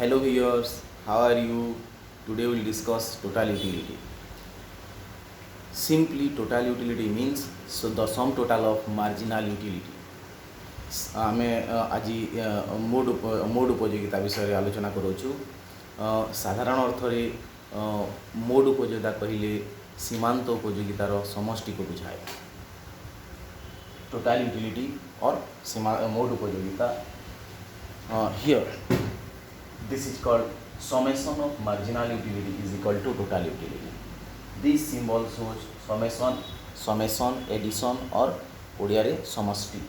Hello viewers, how are you? Today we will discuss total utility. Simply total utility means the sum total of marginal utility. आमे आज mode उपयोगिता विषय आलोचना करूँ। साधारण अर्थ mode उपयोगिता कहले सीमांत उपयोगितार समष्टि को बुझाए। टोटल यूटिलिटी और मोड उपयोगिता here this is called summation of marginal utility is equal to total utility. This symbol shows summation, addition और ओडिया रे समष्टि।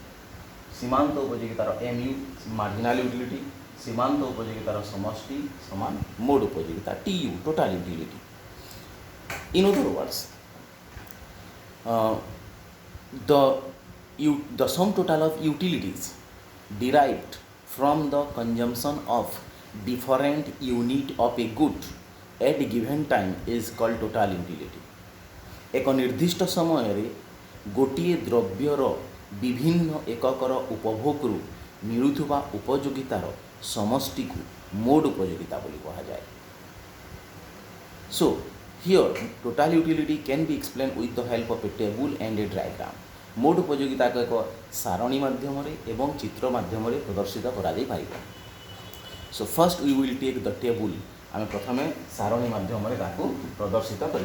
सीमांत उपयोगितार MU marginal utility, सीमांत उपयोगितार समष्टि समान मोड उपयोगिता TU total utility. In other words, the sum total of utilities derived from the consumption of different unit of a good at a given time is called total utility. एक निर्दिष्ट समय रे गोटिए द्रव्यर विभिन्न एककर उपभोगरू मिलुथुबा उपयोगितार समष्टि को मोड उपयोगिता बोली कहा जाए. So here total utility can be explained with the help of a table and a diagram. Mode उपयोगिता को एक सारणी माध्यम एवं चित्र माध्यम प्रदर्शित करा. So first we will take the table. आम प्रथम सारणी माध्यम प्रदर्शित कर.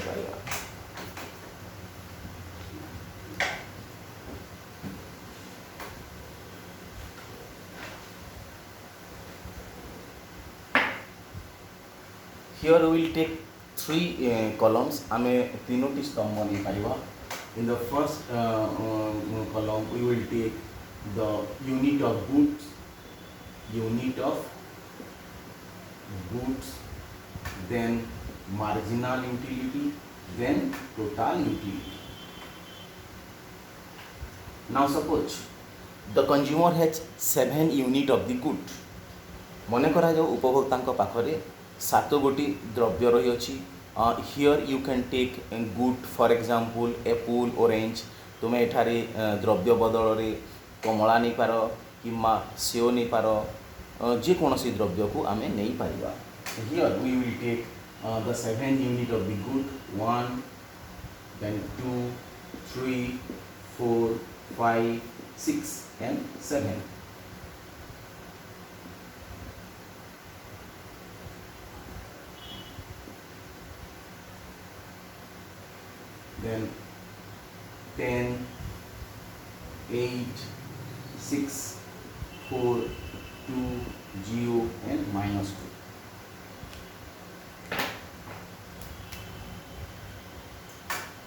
Here we will take three columns. आम तीनोटी स्तंभ नहीं पार. In the first column we will take the unit of goods, then marginal utility, then total utility. Now suppose the consumer has 7 unit of the good. मने करा जो उपभोक्ता पाखरे 7 गोटी द्रव्य रही अछि. Here you can take good, for example apple, orange. तुम्हें एठारे द्रव्य बदल रे कमला नहीं पार कि सेव नहीं पार जेकोसी द्रव्य को आम नहीं पार. Here we will take the 7 unit of the good, 1, then 2, 3, 4, 5, 6 and 7. Then 10, 8, 6, 4, 2, 0 and -2.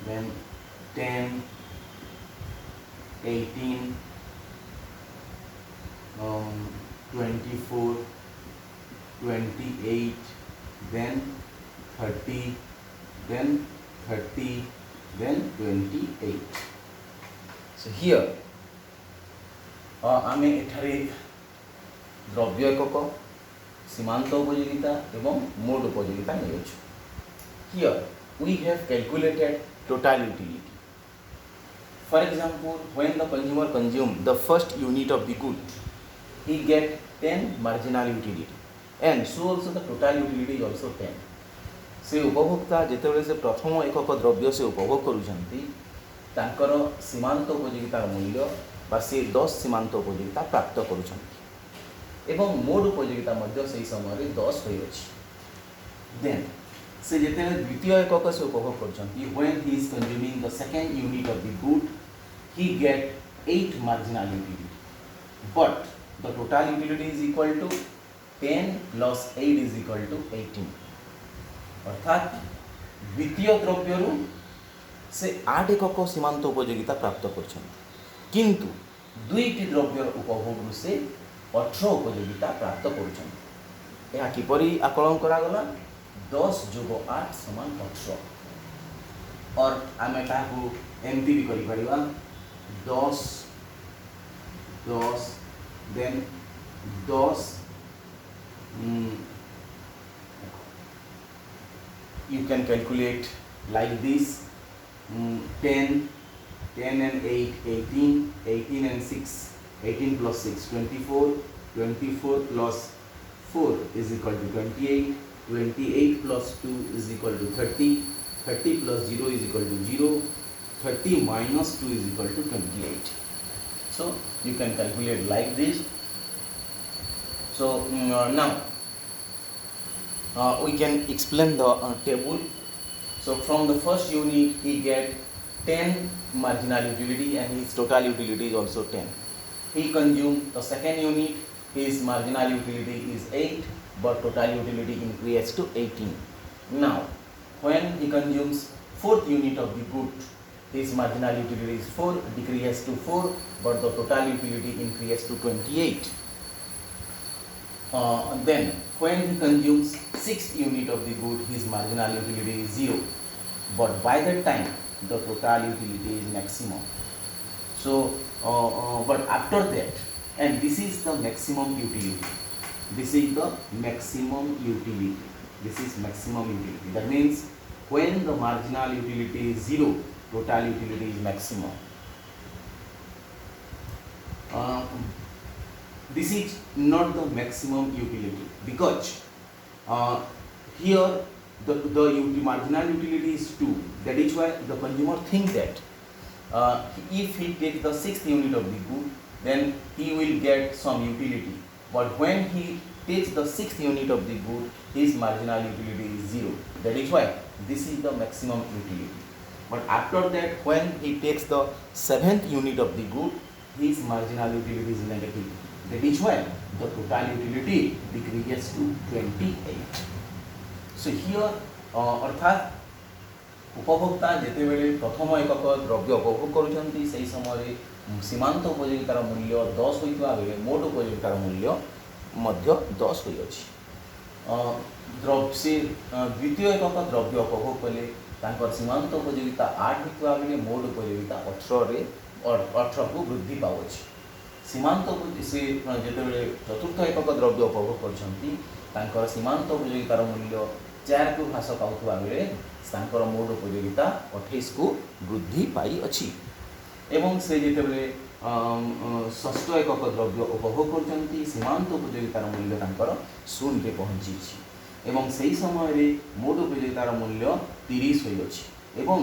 Then 10, 18, 24, 28, then 30, then 30, then 28. So here आमे एठारे द्रव्य एकक, सीमांत उपयोगिता एवं मोड उपयोगिता नहीं अछि. Here we have calculated total utility. For example, when the consumer consumes the first unit of the good, he get 10 marginal utility, and so also the total utility is also 10. से उपभोक्ता जिते से प्रथम एकक द्रव्य से उपभोग कर सीमांत उपयोगितार मूल्य बा से 10 सीमांत उपयोगिता प्राप्त कर मोड उपयोगिता से समय 10 हो. देन से जिते द्वितीय एकक से उपभोग कर when he is consuming the second unit of the good, he get 8 marginal utility, but the total utility is equal to 10 plus 8 is equal to 18. अर्थात द्वितीय द्रव्य से 8 एकक सीमांत उपयोगिता प्राप्त कर, किंतु दुईटी द्रव्य उपभोग से 18 उपयोगिता प्राप्त कर. यह किपरि आकलन करागला? 10 + 8 = 18. और आम एमती भी कर 10 10 then 10 you can calculate like this, 10 and 8, 18 and 6, 18 plus 6, 24, 24 plus 4 is equal to 28, 28 plus 2 is equal to 30, 30 plus 0 is equal to 0, 30 minus 2 is equal to 28. So you can calculate like this. So now we can explain the table. So from the first unit he get 10 marginal utility and his total utility is also 10. He consume the second unit, his marginal utility is 8 but total utility increases to 18. Now when he consumes fourth unit of the good, his marginal utility is 4, decreases to 4 but the total utility increases to 28. Then when he consumes sixth unit of the good, his marginal utility is 0 but by that time the total utility is maximum. So but after that, and this is the maximum utility, this is the maximum utility, this is maximum utility. That means when the marginal utility is 0, total utility is maximum. This is not the maximum utility because here the marginal utility is 2. That is why the consumer thinks that if he takes the sixth unit of the good, then he will get some utility. But when he takes the sixth unit of the good, his marginal utility is 0. That is why this is the maximum utility. But after that, when he takes the seventh unit of the good, his marginal utility is negative. That is why the total utility decreases to 28. So here अर्थात उपभोक्ता जिते बेले प्रथम एकक द्रव्य उपभोग करुछंती सेही समय सीमांत उपयोगितार मूल्य 10 होइतबा बेले मोट उपयोगितार मूल्य मध्य 10 होई अछि। द्रव्य द्वितीय एकक द्रव्य उपभोग कले तांकर सीमांत उपयोगिता 8 होइतबा बेले मोट उपयोगिता 18 को वृद्धि पाउछि। सीमांत से जिते बेले चतुर्थ एकक द्रव्य उपभोग करुछंती तांकर सीमांत उपयोगितार मूल्य 4 को ह्रास पाउथबा बेले तांकर मोट उपयोगिता 28 को वृद्धि पाई अछि। एवं से जिते बेले षष्ठ एकक द्रव्य उपभोग करछंती सीमांत उपयोगितार मूल्य तांकर 0 रे पहुंची छि एवं सेही समय रे मोट उपयोगितार मूल्य 30 होई अछि एवं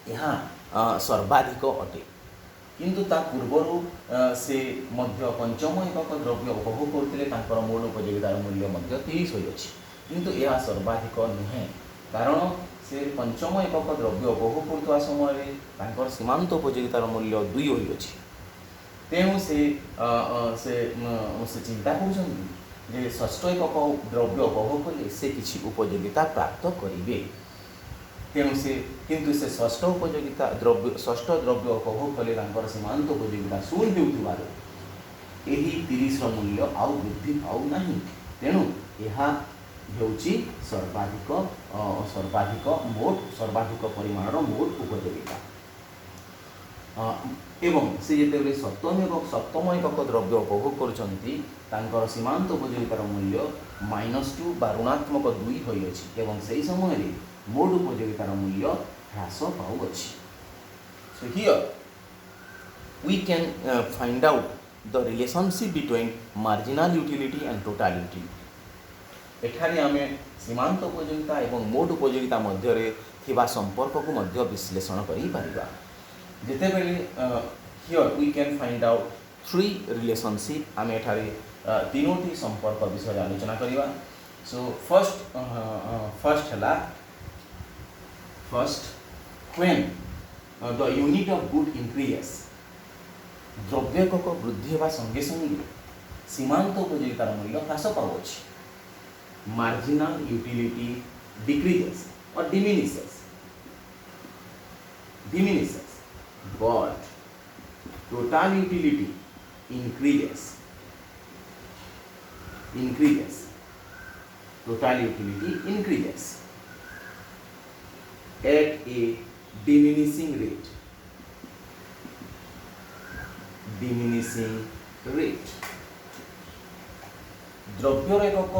यहाँ सर्वाधिक अटे। किंतु ता पूर्वरु से मध्य पंचम एकक द्रव्य उपभोग करथिले तांकर मोट उपयोगितार मूल्य मध्य 30 होई अछि। किंतु यह सर्वाधिक नुहे कारण से पंचम एकक द्रव्य उपभोग करथवा समय रे तांकर सीमांत उपयोगितार मूल्य 2 होई अछि। तेणु से चिंता करुछंती जे षष्ठ एकक द्रव्य उपभोग कले से किछि उपयोगिता प्राप्त करिवे। तेणु से किंतु से षष्ठ उपयोगिता द्रव्य षष्ठ द्रव्य उपभोग कले तांकर सीमांत उपयोगिता 0 हेउथिबार एही 30 रो मूल्य आउ वृद्धि पाउ नाही। तेणु यह हेउची सर्वाधिक परिमाणर मोट उपयोगिता। एवं से जेतेबेले सप्तम एकक द्रव्य उपभोग करुछंती तांकर सीमांत उपयोगितार मूल्य -2 बा ऋणात्मक 2 होई अछि एवं सेही समय रे मोट उपयोगितार मूल्य ह्रास पाउ अछि। So here we can find out the relationship between marginal utility and total utility. एठारे आमे सीमांत उपयोगिता एवं मोट उपयोगिता मध्य रे थिबा संपर्क को मध्य विश्लेषण करि परिबा। जेते बेले here we can find out three relationship आमे एठारे तीनोटी संपर्क विषय आलोचना करिबा। So first हला when the unit of good increases द्रव्य एकक वृद्धि हेबा संगे संगे सीमांत उपयोगितार मूल्य ह्रास पाउछि। Marginal utility decreases or diminishes but total utility increases total utility increases at a diminishing rate द्रव्यर एकक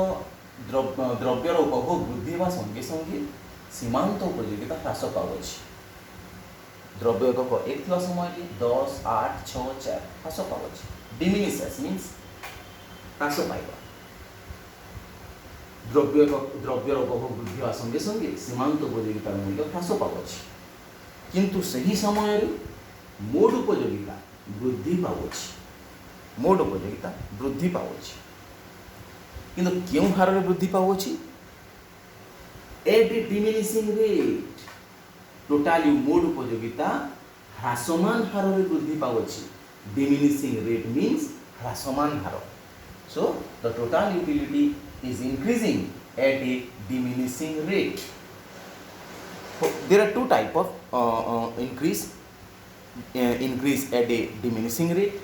द्रव्यर उपभोग वृद्धि हेबा संगे संगे सीमांत उपयोगिता ह्रास पाउछि। द्रव्य एकक एक थिबा समय 10 8 6 4 ह्रास पाउछि। डिमिनिशेस मीन्स ह्रास पाइबा द्रव्यर उपभोग वृद्धि होगा संगे संगे सीमांत उपयोगितार मूल्य ह्रास पाउछि किंतु सही समय मोड उपयोगिता वृद्धि पाउछि मोड उपयोगिता वृद्धि पाउछि किंतु क्यों हार में वृद्धि पाउछि eight a diminishing rate totally mode उपयोगिता ह्रासमान हार में वृद्धि पाउछि डिमिनिशिंग रेट मीन्स ह्रासमान हार so the total utility is increasing at a diminishing rate. So, there are two type of increase at a diminishing rate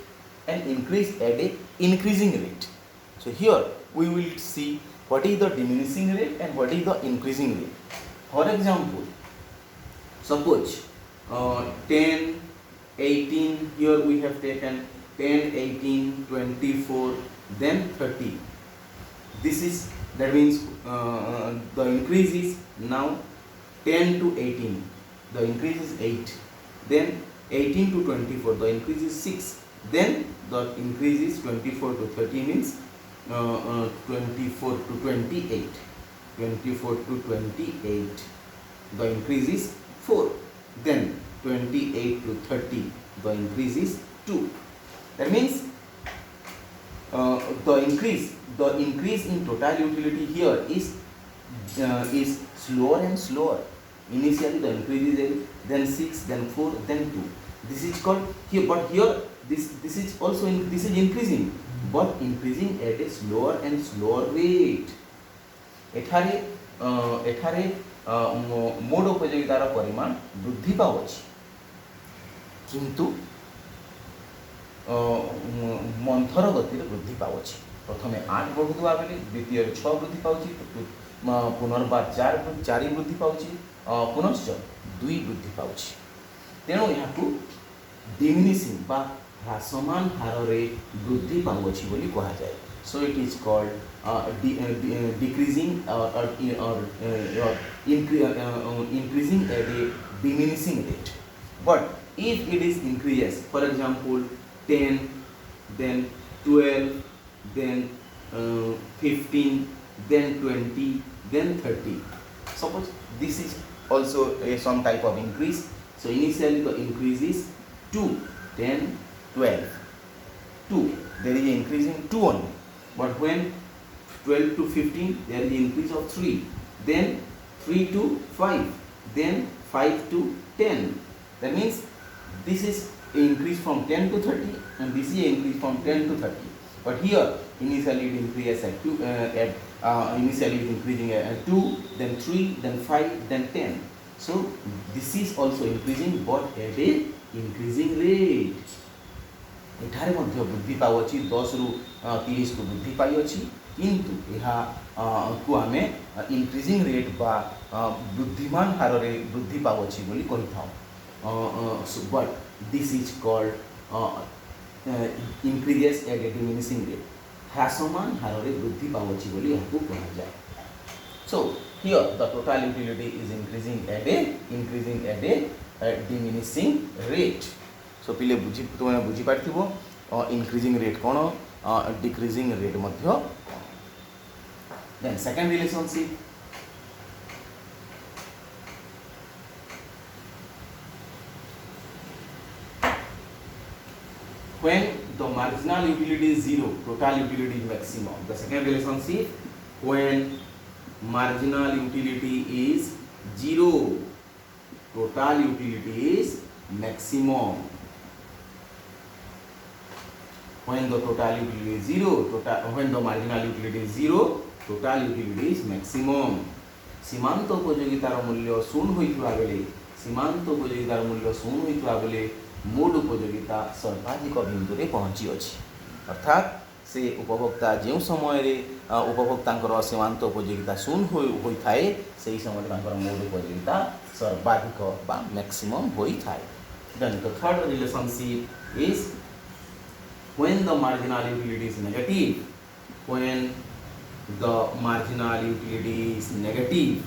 and increase at a increasing rate. So here we will see what is the diminishing rate and what is the increasing rate. For example, suppose 10, 18, here we have taken 10, 18, 24, then 30. This is, that means the increase is now 10 to 18, the increase is 8, then 18 to 24, the increase is 6, then the increase is 24 to 30 means 24 to 28, 24 to 28, the increase is 4, then 28 to 30, the increase is 2. That means the increase in total utility here is slower and slower. Initially the increase is 8, then 6, then 4, then 2. This is called here, but here this is also this is increasing, but increasing at a slower and slower rate. एठारे mode उपयोगितार परिमाण वृद्धि पाउछि किंतु मंथर गति वृद्धि पाउछि प्रथमे 8 बढ़ुवा बेले द्वितीय 6 वृद्धि पाउछि पुनर्बार 4 वृद्धि पाउछि पुनश्च 2 वृद्धि पाउछि तेणु यहाँ डिमिनिशिंग बा ह्रासमान हार रे वृद्धि पाउछि बोली कहा जाए so it is called decreasing or increasing at a diminishing rate. But if it is increases, for example 10, then 12, then 15, then 20, then 30. Suppose this is also some type of increase. So initially the increase is 2, 10, 12, 2. There is an increase in 2 only. But when 12 to 15, there is an increase of 3. Then 3 to 5. Then 5 to 10. That means this is increase from 10 to 30 and this is increase from 10 to 30. But here initially it increases at 2, initially it increasing at 2, then 3, then 5, then 10. So this is also increasing but at a increasing rate. एठारे मध्य वृद्धि पाउछि 10 रु 30 को वृद्धि पाइछि किंतु यहाँ को आमे increasing rate बा वृद्धिमान हार रे वृद्धि पाउछि बोली कहि थाउ but this is called increases at a diminishing rate ह्रासमान हार रे वृद्धि पाउछि बोली यहाँ कहा जाए so here the total utility is increasing at a diminishing rate so पिले तुम बुझी पार्थिबो इंक्रीजिंग रेट कौन डिक्रीजिंग रेट मध्य then second relationship when the marginal utility is 0 total utility is maximum. The second relationship when marginal utility is 0 total utility is maximum. When the total utility is 0, when the marginal utility is 0, total utility is maximum. सीमांत उपयोगितार मूल्य 0 होइतबा बेले सीमांत उपयोगितार मूल्य 0 होइतबा बेले mode उपयोगिता सर्वाधिक बिंदु रे पहुंची अछि अर्थात से उपभोक्ता जो समय रे उपभोक्तांकर सीमांत उपयोगिता 0 होई थाए सेही समय तांकर मोड उपयोगिता सर्वाधिक बा मैक्सिमम होई थाए. Then the third relationship is when the marginal utility is negative. When the marginal utility is negative,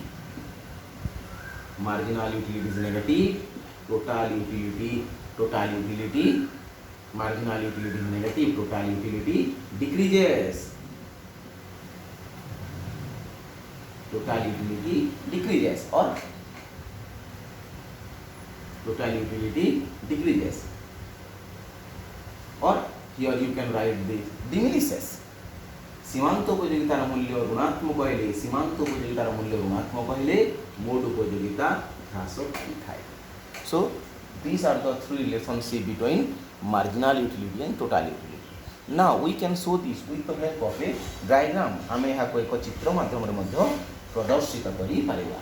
marginal utility is negative, total utility, marginal utility is negative, total utility decreases. total utility decreases or total utility decreases, or here you can write this diminishes. सीमांत उपयोगितार मूल्य ऋणात्मक हेले सीमांत उपयोगितार मूल्य ऋणात्मक हेले mode उपयोगिता ह्रास पाइथाय. So these are the three relationship between marginal utility and total utility. Now we can show this with the help of a diagram. आमे यहाँ को एक चित्र माध्यम रे मध्य प्रदर्शित करि पारिबा.